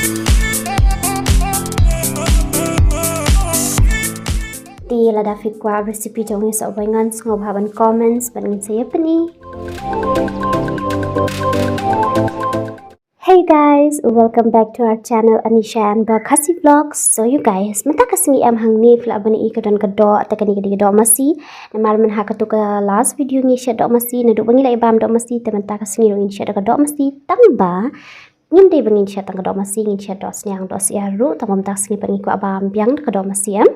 Di lada fikwa resipi jong ni sa ubaingan ngob haban comments ban saya pani. Hey guys, welcome back to our channel Anisha and BergKhasiVlog. So you guys, mata kasngi am hang ni fla bani ikadan kado atakani kadi Dohmasi. Namar man hakatu ka last video ni Shet Doh Masi na do bangi la ibam Dohmasi teman ta kasngi ro Shet Dohmasi tamba ngin dei bangin Shet Dohmasi ngin Shet Doh Snyang Doh siaru tamam ta kasngi pangi ko abam biang Dohmasi am.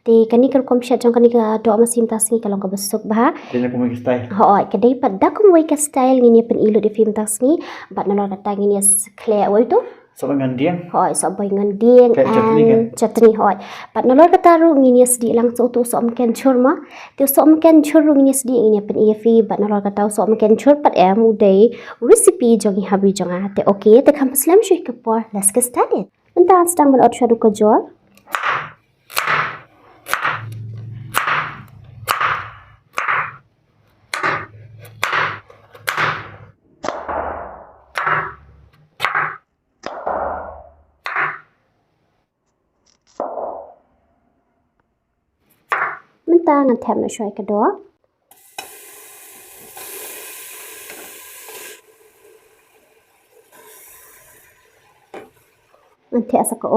Di kani kal kom Shet jong kani ka Dohmasi ta kasngi kalong ka besuk bah. Kena ko may style. Hoi, kadai pada kum way ka style ngini pen ilu di film tas ni, bat nalo datang ngini clear way tu. So ngan dieng. Hoi, so boy ngan dieng and chutney hoi. Bat nalo kataru ngini sedi lang so tu so Mynken Jhur ma. Tu so Mynken Jhur ngini sedi ngini pen fi bat nalo katau so Mynken Jhur pat em udai recipe jongi habi jonga. Te okay, te kam slam shui kapor. Let's get started. Mynta stang mal out shadu ka jor. Mynta ngan tem na shui ka do. Nanti asa ka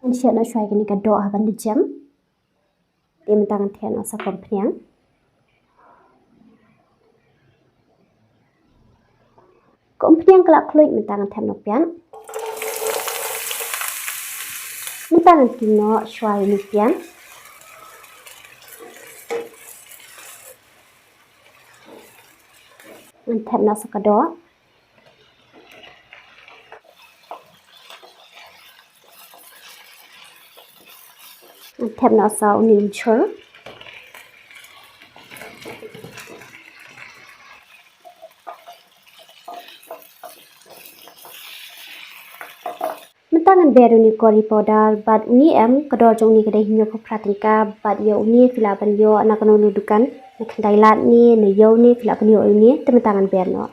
Anisha na shui kini ka do haban di jam. Dia Mynta ngan tem asa ka pniang. Pniang kelak kluit Mynta ngan tem no pian. Mynta ngan Kumno shui ni pian. Ngan tem na sa ka do. Ngan tem na sa uni Jhur. Mynta ngan Berg ni curry powder, but uni em kador jong ni kadai hinyo ko pratingka, but yo uni Phylla ban yo anak no nudukan nak Thailand ni ne yo ni Phylla ban yo uni temen tangan Berg no.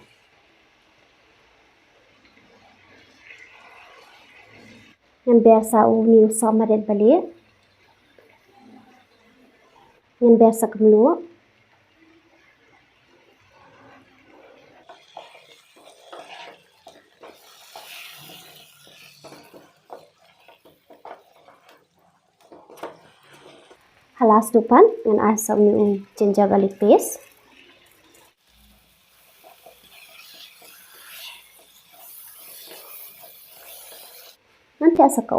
Ngan Berg sa uni so madet balik. Ngan Berg sa Kumno. Halas depan dengan asam ni ginger garlic paste. Nanti asa ka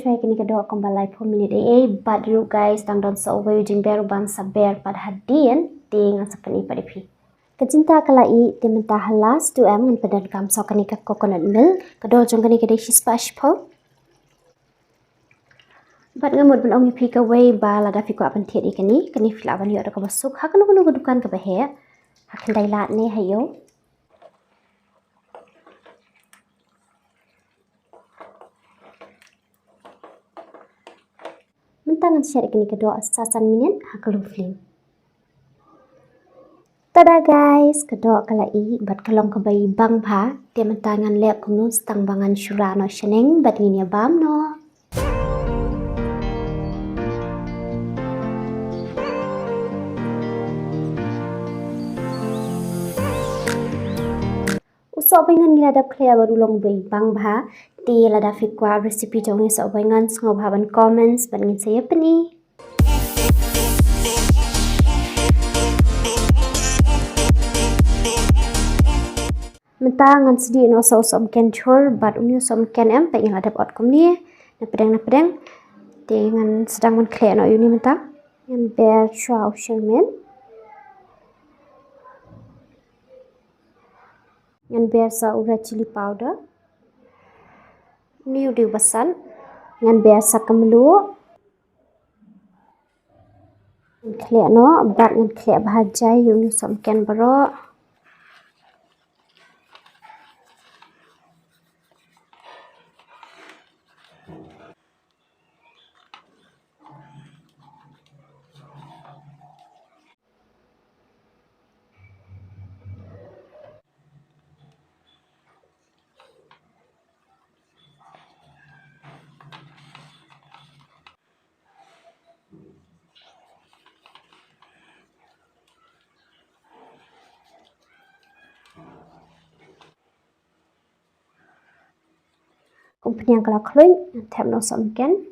Try kini kedua kembali 4 minit but you guys tang don so way using Berg ban sa Berg pad hadian dengan sekali pada pi. Kecinta kalai te Mynta halas tu am ngan padan kam so kani ka coconut milk kedua jong kani kedai splash po. But ngamut belong pi ka way ba lada fi ko apan tiet ikani kani Phylla ban yo ada ka masuk hakanu kanu dukan ka bahe. Hakan dai lat ni hayo. Mynta ngan share kini kedua sasan minit hakalu film. Tada guys, kedua kalai bat kalong kebai bang pa, dia Mynta ngan lep Kumno stang bangan syura no sheneng bat ngini bam no. Usok bengan ngilada clear baru long bai bang pa, di lada fikwa resipi jong ni sa ubaingan ngob haban comments ban ngin saya pani. Mynta ngan sedi no so Mynken Jhur bat uni so Mynken em pa yang ada pot kom ni na pedang dengan sedang men clear no uni Mynta yang Berg chua sherman yang Berg sa red chili powder ni udah basal yang Berg sa Kumno clear no bat ngan clear bahajai uni so Mynken baro Kumpnya kalau keluar, tem no somken.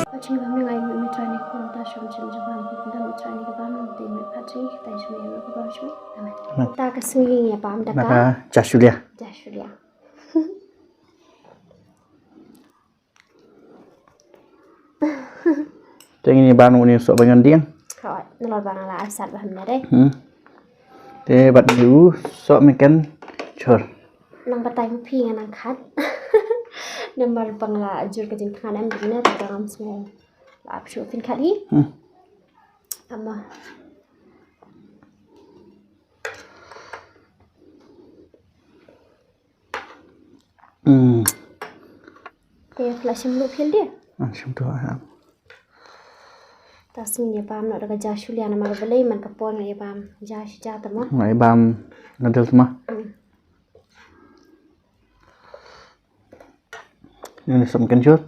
Macam kami ngai mitra ni pun tak macam jawab kita mitra ni kita nanti mepatri kita cuma yang aku baru cuma. Kita kesini ya paham tak? Maka Jasulia. Jasulia. Jadi ini bahan ini sok bagian dia. Kalau nolak bang lah asal paham deh. Te bat dulu sok makan Jhur. Nang batai mupi nang kat. Nomor pangla Jhur kejeng kanan begini terang semua. Lap syufin kali. Ama. Dia flash mulu pil dia. Macam tu ah. Tasing ya pam nak dekat Jasulia nama belai man kapon ya pam Jas jatama. Ngai bam nadal semua. Ini sok makan Jhur.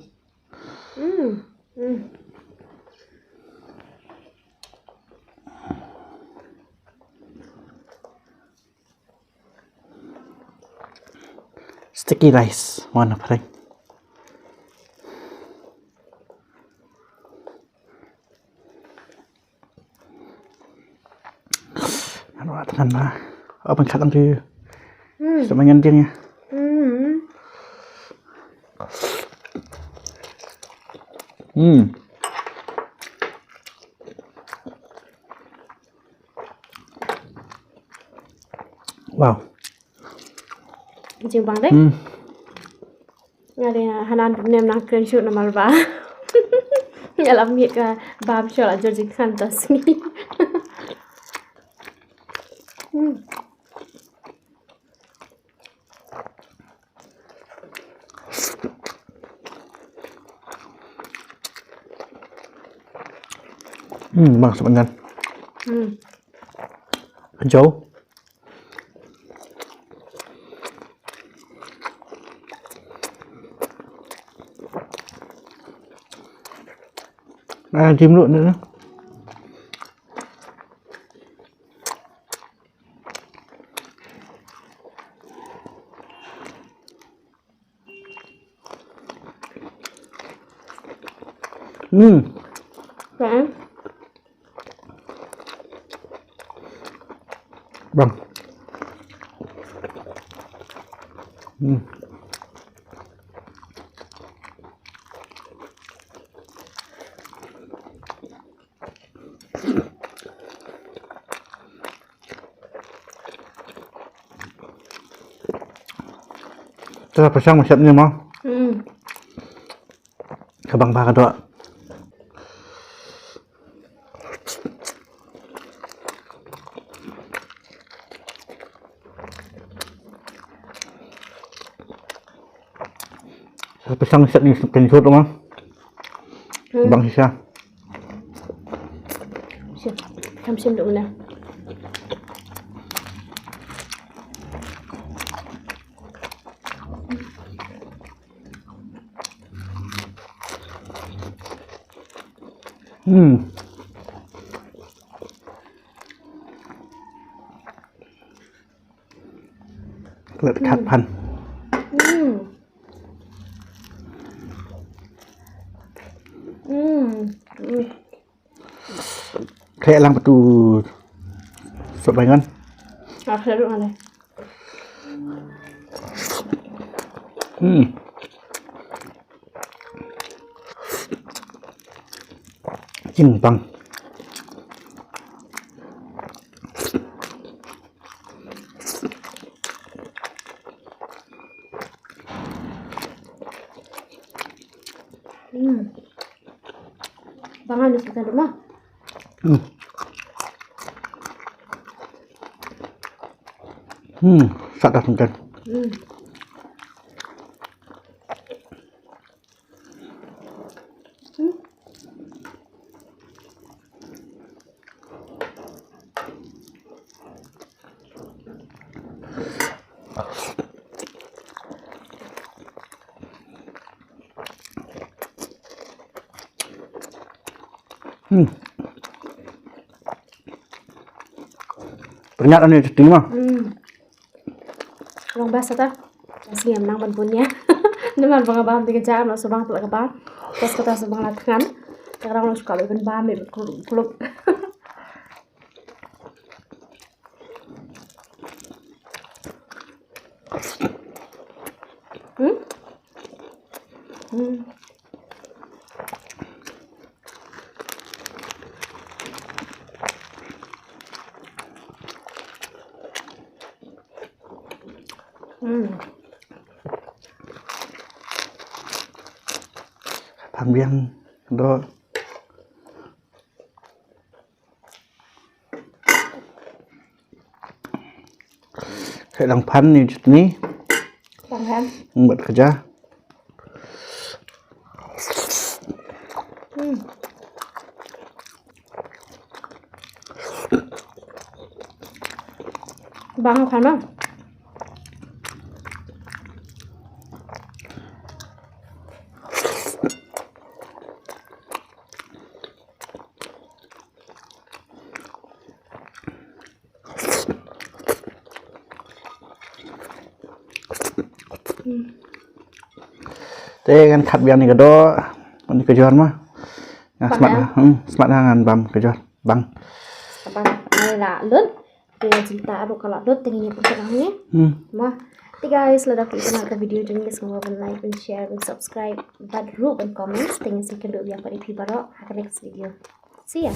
Sticky rice, warna pink. Ano atan na? Apa katan tu? Semangan dia ya. Wow. Jeng bang deh. Ngari hanan nem nang kren shoot nama ba. Yalam miet ka bam shola Jhur jeng kan tasing. Bang sebentar. Jauh. Chim lụn nữa. Dạ. Vâng. Tức là phải sang một trận như mà. Cái bằng ba cái đoạn. Phải sang một trận như cần chút đúng không? Bằng thì sao? Thăm xem được nè. Lợn khátพัน Thế làm một tù sốt bánh ngon. Thế được này. Chim bằng. Bang Anis kita rumah. Sat dah sungkan. Ternyata nih cuti mah. Long basa ta. Kasi am nang ban punya. Naman bang abang tiga jam no subang tulak abang. Terus kata subang lakangan. Sekarang lo suka bikin bame klub. También do kayak lang pan nih cut nih. Bang kan? Buat kerja. Bang kan bang? Thế kan khát biang nih kedo, ini kejuan mah. Nah, smart hangan bam kejuan, bang. Abang, ini lah lun. Dengan cinta aduh kalau lun tingginya pun terangnya. Mah, guys, ledak kita nak video ini semua like and share and subscribe, but group and comments tinggal sih kedua yang pada pibarak akan next video. See ya.